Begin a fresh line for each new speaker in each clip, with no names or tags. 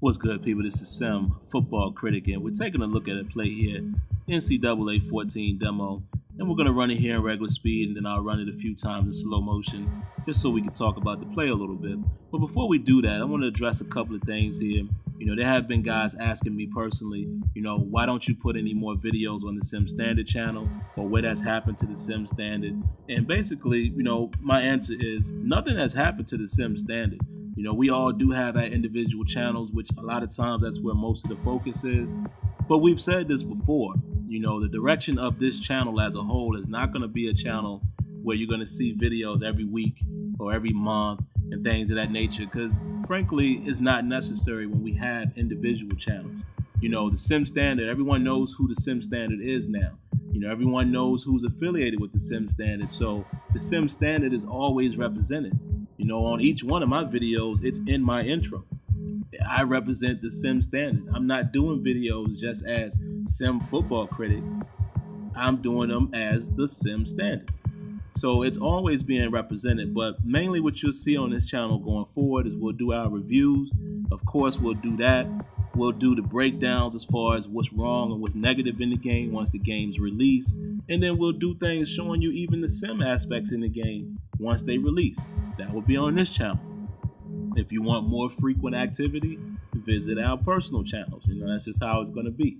What's good, people? This is Sim, football critic, and we're taking a look at a play here, NCAA 14 demo, and we're going to run it here in regular speed, and then I'll run it a few times in slow motion, just so we can talk about the play a little bit. But before we do that, I want to address a couple of things here. There have been guys asking me personally, why don't you put any more videos on the Sim Standard channel, or what has happened to the Sim Standard? And basically, my answer is nothing has happened to the Sim Standard. We all do have our individual channels, which a lot of times that's where most of the focus is. But we've said this before, the direction of this channel as a whole is not going to be a channel where you're going to see videos every week or every month and things of that nature, because frankly, it's not necessary when we have individual channels. The Sim Standard, everyone knows who the Sim Standard is now. Everyone knows who's affiliated with the Sim Standard. So the Sim Standard is always represented. On each one of my videos, it's in my intro. I represent the Sim Standard. I'm not doing videos just as Sim Football Critic. I'm doing them as the Sim Standard. So it's always being represented, but mainly what you'll see on this channel going forward is we'll do our reviews. Of course, we'll do that. We'll do the breakdowns as far as what's wrong and what's negative in the game once the game's released. And then we'll do things showing you even the sim aspects in the game once they release. That will be on this channel. If you want more frequent activity, visit our personal channels. That's just how it's going to be.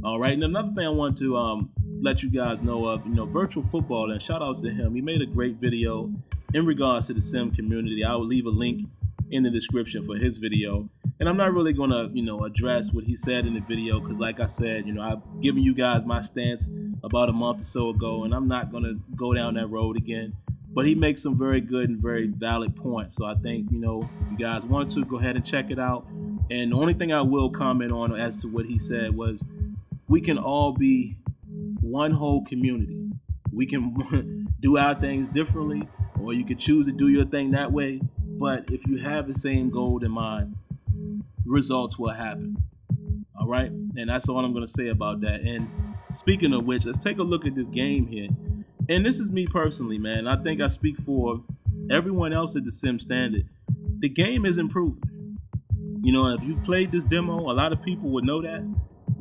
All right, and another thing I want to let you guys know of, VirtualFootballer, and shout out to him. He made a great video in regards to the sim community. I will leave a link in the description for his video. And I'm not really going to, address what he said in the video because, like I said, I've given you guys my stance about a month or so ago, and I'm not going to go down that road again. But he makes some very good and very valid points. So I think, if you guys want to, go ahead and check it out. And the only thing I will comment on as to what he said was we can all be one whole community. We can do our things differently, or you could choose to do your thing that way. But if you have the same goal in mind, results will happen. All right, and that's all I'm going to say about that. And speaking of which, let's take a look at this game here. And this is me personally, man. I think I speak for everyone else at the Sim Standard. The game is improving. If you've played this demo, a lot of people would know that.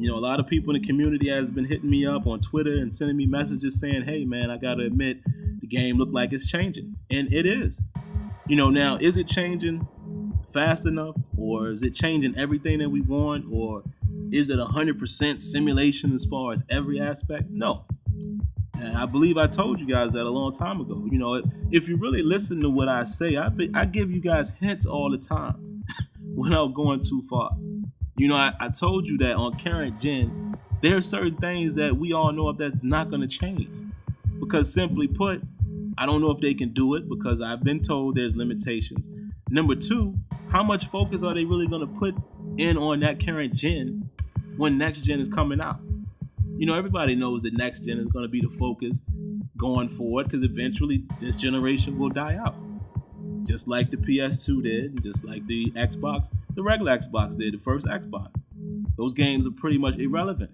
A lot of people in the community has been hitting me up on Twitter and sending me messages saying, hey, man, I got to admit, the game looked like it's changing. And it is. Now, is it changing fast enough, or is it changing everything that we want, or is it 100% simulation as far as every aspect? No. And I believe I told you guys that a long time ago. If you really listen to what I say, I give you guys hints all the time without going too far. I told you that on current gen, there are certain things that we all know of that's not going to change. Because simply put, I don't know if they can do it because I've been told there's limitations. Number two, how much focus are they really going to put in on that current gen when next gen is coming out? Everybody knows that next gen is going to be the focus going forward because eventually this generation will die out. Just like the PS2 did, and just like the Xbox, the regular Xbox did, the first Xbox. Those games are pretty much irrelevant.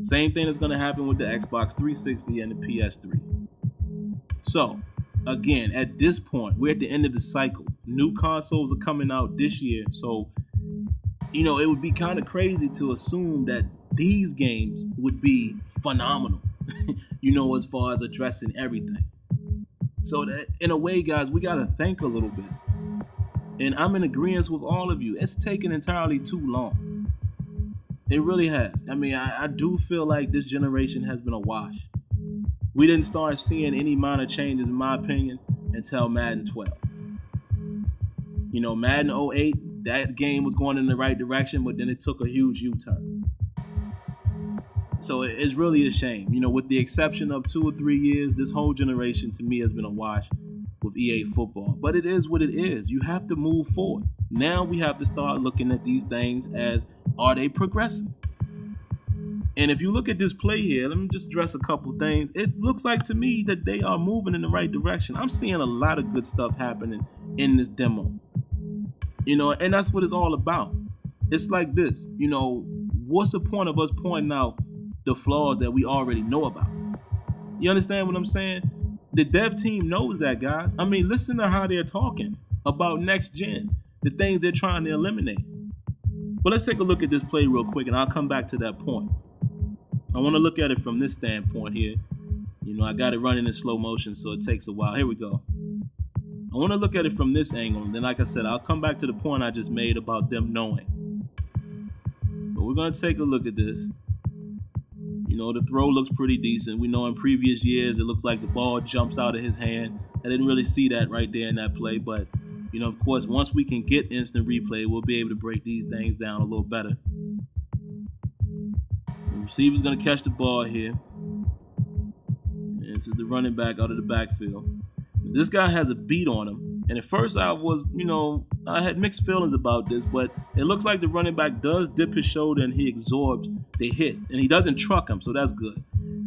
Same thing is going to happen with the Xbox 360 and the PS3. So, again, at this point, we're at the end of the cycle. New consoles are coming out this year, so it would be kind of crazy to assume that these games would be phenomenal, as far as addressing everything. So that, in a way, guys, we got to think a little bit. And I'm in agreement with all of you. It's taken entirely too long. It really has. I do feel like this generation has been a wash. We didn't start seeing any minor changes, in my opinion, until Madden 12. Madden 08, that game was going in the right direction, but then it took a huge U-turn. So it's really a shame. With the exception of 2 or 3 years, this whole generation to me has been a wash with EA Football. But it is what it is. You have to move forward. Now we have to start looking at these things as, are they progressing? And if you look at this play here, let me just address a couple things. It looks like to me that they are moving in the right direction. I'm seeing a lot of good stuff happening in this demo. And that's what it's all about. It's like this, what's the point of us pointing out the flaws that we already know about? You understand what I'm saying? The dev team knows that, guys. Listen to how they're talking about next gen, the things they're trying to eliminate. But let's take a look at this play real quick, and I'll come back to that point. I want to look at it from this standpoint here. You know, I got it running in slow motion, so it takes a while. Here we go. I want to look at it from this angle, and then, like I said, I'll come back to the point I just made about them knowing. But we're going to take a look at this. You know, the throw looks pretty decent. We know in previous years it looks like the ball jumps out of his hand. I didn't really see that right there in that play, but, you know, of course, once we can get instant replay, we'll be able to break these things down a little better. The receiver's going to catch the ball here. And this is the running back out of the backfield. This guy has a beat on him. And at first I was, you know, I had mixed feelings about this, but it looks like the running back does dip his shoulder and he absorbs the hit. And he doesn't truck him, so that's good.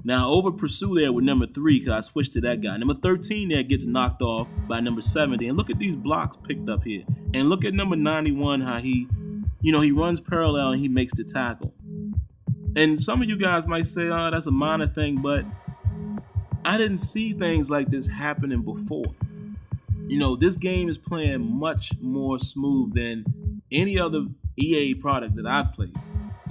Now, over pursue there with number 3, because I switched to that guy. Number 13 there gets knocked off by number 70. And look at these blocks picked up here. And look at number 91, how he, you know, he runs parallel and he makes the tackle. And some of you guys might say, oh, that's a minor thing, but I didn't see things like this happening before. You know, this game is playing much more smooth than any other EA product that I've played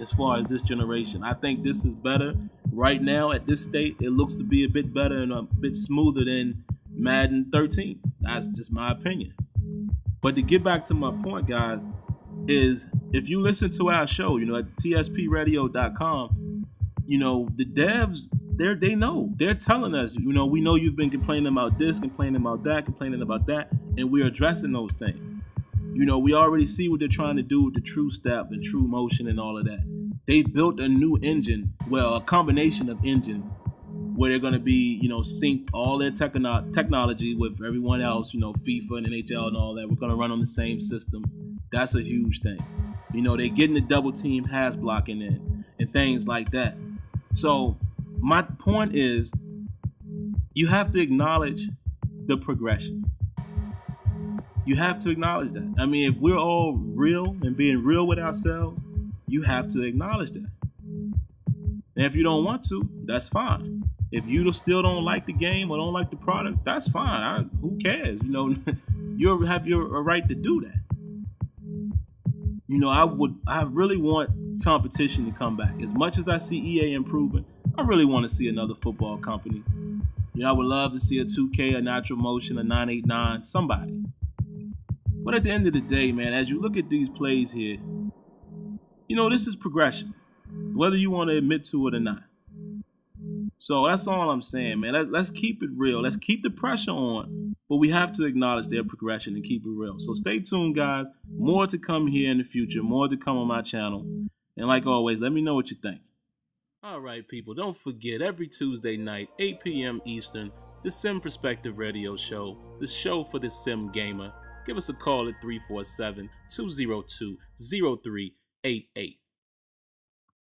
as far as this generation. I think this is better right now at this state. It looks to be a bit better and a bit smoother than Madden 13. That's just my opinion. But to get back to my point, guys, is if you listen to our show, you know, at tspradio.com, you know, the devs, they know. They're telling us, you know, we know you've been complaining about this, complaining about that, and we're addressing those things. You know, we already see what they're trying to do with the True Step and True Motion and all of that. They built a new engine, well, a combination of engines, where they're going to be, you know, sync all their technology with everyone else, you know, FIFA and NHL and all that. We're going to run on the same system. That's a huge thing. You know, they're getting the double team has blocking in and things like that. So my point is, you have to acknowledge the progression. You have to acknowledge that. I mean, if we're all real and being real with ourselves, you have to acknowledge that. And if you don't want to, that's fine. If you still don't like the game or don't like the product, that's fine. Who cares? You know, you have a right to do that. You know, I really want competition to come back. As much as I see EA improving, I really want to see another football company. You know, I would love to see a 2K, a Natural Motion, a 989, somebody. But at the end of the day, man, as you look at these plays here, you know, this is progression, whether you want to admit to it or not. So that's all I'm saying, man. Let's keep it real. Let's keep the pressure on, but we have to acknowledge their progression and keep it real. So stay tuned, guys. More to come here in the future, more to come on my channel. And like always, let me know what you think. All right, people, don't forget, every Tuesday night, 8 p.m. Eastern, the Sim Perspective Radio Show, the show for the Sim Gamer. Give us a call at 347-202-0388.